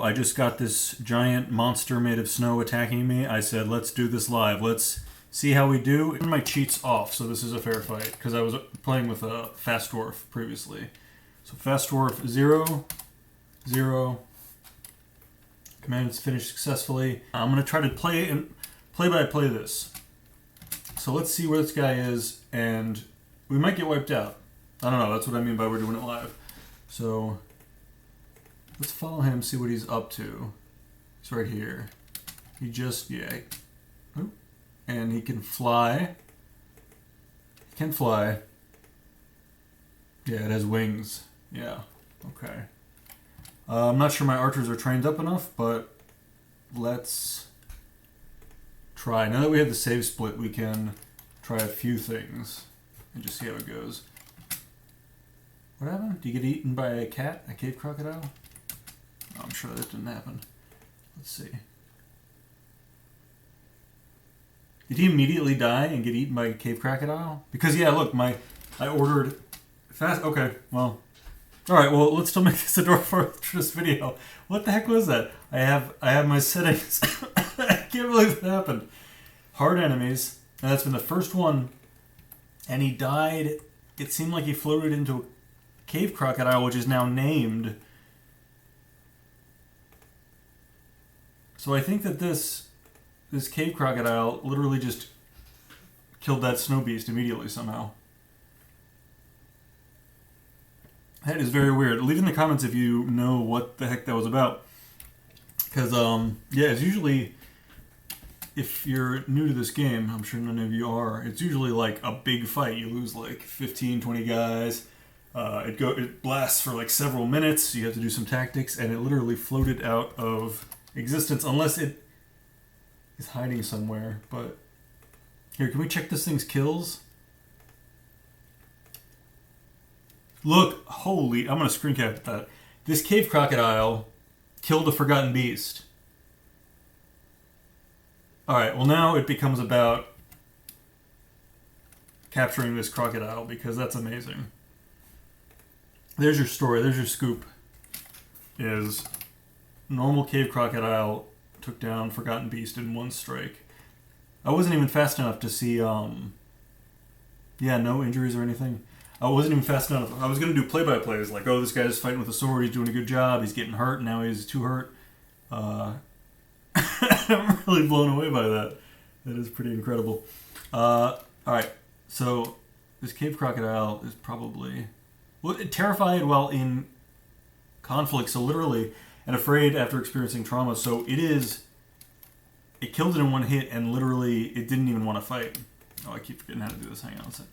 I just got this giant monster made of snow attacking me. I said, let's do this live. Let's see how we do. Turn my cheats off, so this is a fair fight, because I was playing with a fast dwarf previously. So fast dwarf 0, 0. Command is finished successfully. I'm going to try to play by play this. So let's see where this guy is, and we might get wiped out. I don't know, that's what I mean by we're doing it live. So let's follow him, see what he's up to. He's right here. He just, yeah. Oop. And he can fly. He can fly. Yeah, it has wings. Yeah, okay. I'm not sure my archers are trained up enough, but let's try. Now that we have the save split, we can try a few things and just see how it goes. What happened? Do you get eaten by a cat? A cave crocodile? Oh, I'm sure that didn't happen. Let's see. Did he immediately die and get eaten by a cave crocodile? Because, yeah, look, I ordered fast. Okay, well. Alright, well, let's still make this a Dwarf Fortress video. What the heck was that? I have my settings. I can't believe that happened. Hard enemies. And that's been the first one. And he died. It seemed like he floated into a cave crocodile, which is now named. So I think that this cave crocodile literally just killed that snow beast immediately somehow. That is very weird. Leave in the comments if you know what the heck that was about. Because, yeah, it's usually, if you're new to this game, I'm sure none of you are, it's usually like a big fight. You lose like 15, 20 guys. It blasts for like several minutes. You have to do some tactics, and it literally floated out of existence unless it is hiding somewhere. But here, can we check this thing's kills? Look, holy, I'm going to screen cap that. This cave crocodile killed a forgotten beast. Alright, well now it becomes about capturing this crocodile, because that's amazing. There's your story, there's your scoop. Is normal cave crocodile took down forgotten beast in one strike. I wasn't even fast enough to see, yeah, no injuries or anything. I wasn't even fast enough. I was going to do play-by-plays, like, oh, this guy's fighting with a sword, he's doing a good job, he's getting hurt, now he's too hurt. I'm really blown away by that. That is pretty incredible. Alright, so this cave crocodile is probably terrified while in conflict, so literally, and afraid after experiencing trauma, so it killed it in one hit, and literally, it didn't even want to fight. Oh, I keep forgetting how to do this, hang on a sec.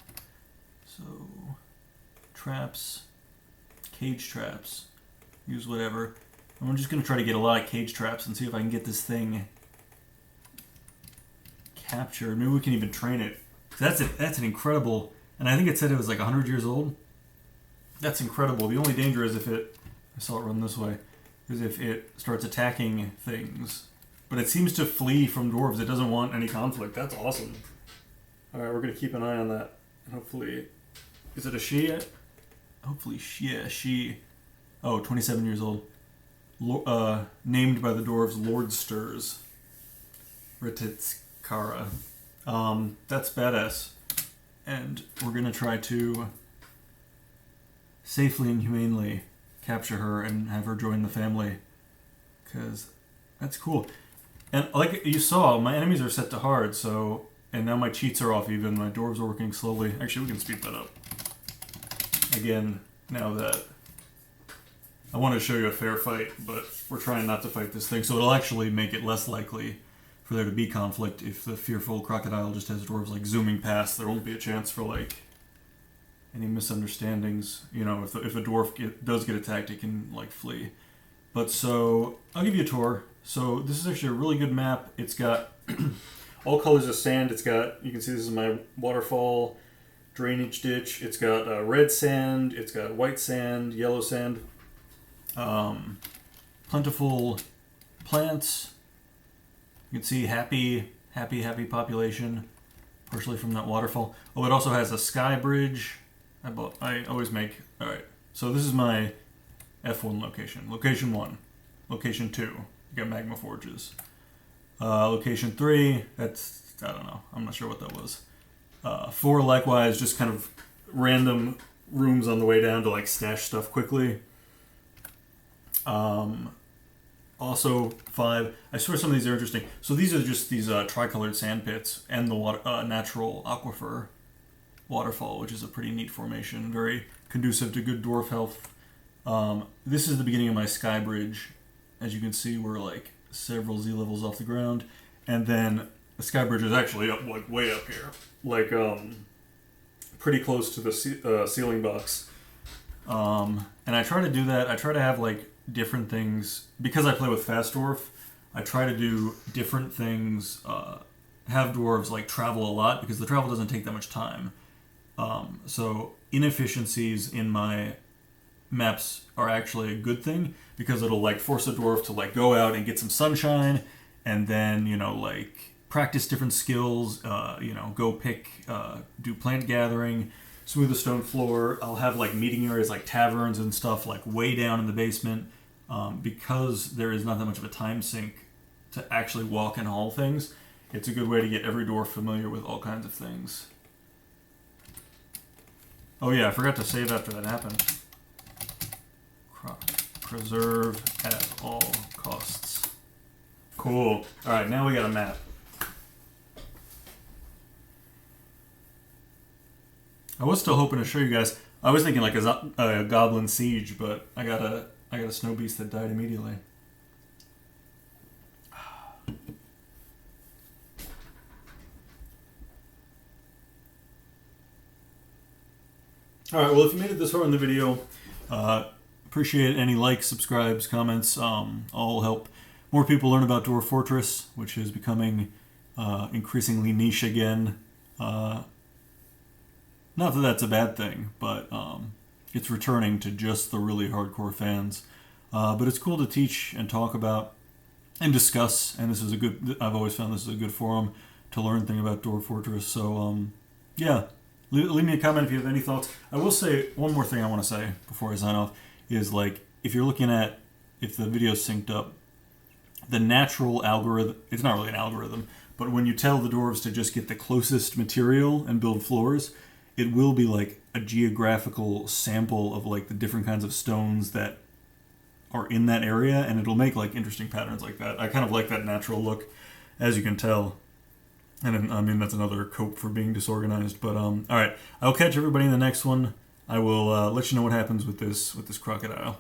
So, traps, cage traps, use whatever. I'm just going to try to get a lot of cage traps and see if I can get this thing captured. Maybe we can even train it. That's an incredible, and I think it said it was like 100 years old. That's incredible. The only danger is if it, I saw it run this way, is if it starts attacking things. But it seems to flee from dwarves. It doesn't want any conflict. That's awesome. Alright, we're going to keep an eye on that. Hopefully, is it a she yet? Hopefully, yeah, she. Oh, 27 years old. Named by the dwarves Lord Stirs. Rititskara. That's badass. And we're going to try to safely and humanely capture her and have her join the family. Because that's cool. And like you saw, my enemies are set to hard, so... And now my cheats are off even. My dwarves are working slowly. Actually, we can speed that up. Again, now that... I want to show you a fair fight, but we're trying not to fight this thing, so it'll actually make it less likely for there to be conflict. If the fearful crocodile just has dwarves, like, zooming past, there won't be a chance for, like, any misunderstandings. You know, if a dwarf does get attacked, it can, like, flee. But so, I'll give you a tour. So, this is actually a really good map. It's got... all colors of sand. It's got, you can see this is my waterfall drainage ditch. It's got red sand. It's got white sand, yellow sand. Plentiful plants. You can see happy population, partially from that waterfall. Oh, it also has a sky bridge. I always make, alright. So this is my F1 location. Location 1. Location 2, you got magma forges. Location 3, that's, I don't know, I'm not sure what that was. 4, likewise, just kind of random rooms on the way down to like stash stuff quickly. Also 5, I swear some of these are interesting. So these are just these tricolored sand pits and the water, natural aquifer waterfall, which is a pretty neat formation, very conducive to good dwarf health. This is the beginning of my sky bridge. As you can see, we're like several Z levels off the ground, and then the sky bridge is actually up like way up here, like pretty close to the ceiling box. And I try to do that. I try to have like different things because I play with fast dwarf. I try to do different things. Have dwarves like travel a lot because the travel doesn't take that much time. So inefficiencies in my maps are actually a good thing because it'll like force a dwarf to like go out and get some sunshine and then, you know, like practice different skills, you know, go pick, do plant gathering, smooth the stone floor. I'll have like meeting areas like taverns and stuff like way down in the basement because there is not that much of a time sink to actually walk and haul things. It's a good way to get every dwarf familiar with all kinds of things. Oh yeah, I forgot to save after that happened. Preserve at all costs. Cool. Alright, now we got a map. I was still hoping to show you guys. I was thinking like a goblin siege, but I got a snow beast that died immediately. Alright, well if you made it this far in the video, appreciate any likes, subscribes, comments. All help more people learn about Dwarf Fortress, which is becoming increasingly niche again. Not that that's a bad thing, but it's returning to just the really hardcore fans. But it's cool to teach and talk about and discuss, and this is a good, I've always found this is a good forum to learn things about Dwarf Fortress. So, yeah. Leave me a comment if you have any thoughts. I will say one more thing I want to say before I sign off is like if you're looking at if the video's synced up, the natural algorithm, it's not really an algorithm, but when you tell the dwarves to just get the closest material and build floors, it will be like a geographical sample of like the different kinds of stones that are in that area, and it'll make like interesting patterns like that. I kind of like that natural look, as you can tell. And I mean, that's another cope for being disorganized. But all right, I'll catch everybody in the next one. I will let you know what happens with this crocodile.